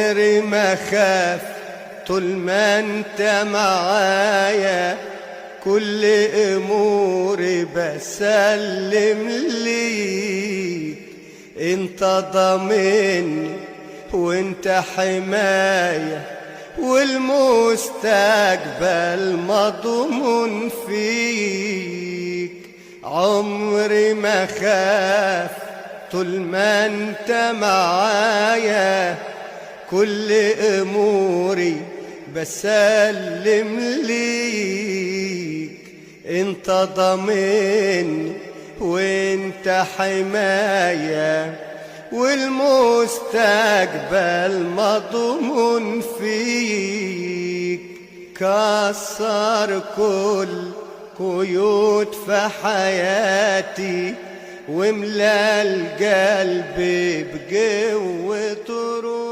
عمري ما خاف طول ما انت معايا، كل اموري بسلم ليك. انت ضامني وانت حماية، والمستقبل مضمون فيك. عمري ما خاف طول ما انت معايا، كل اموري بسلم ليك. انت ضامني وانت حماية، والمستقبل مضمون فيك. كسر كل قيود في حياتي، واملى القلب بقوة روح.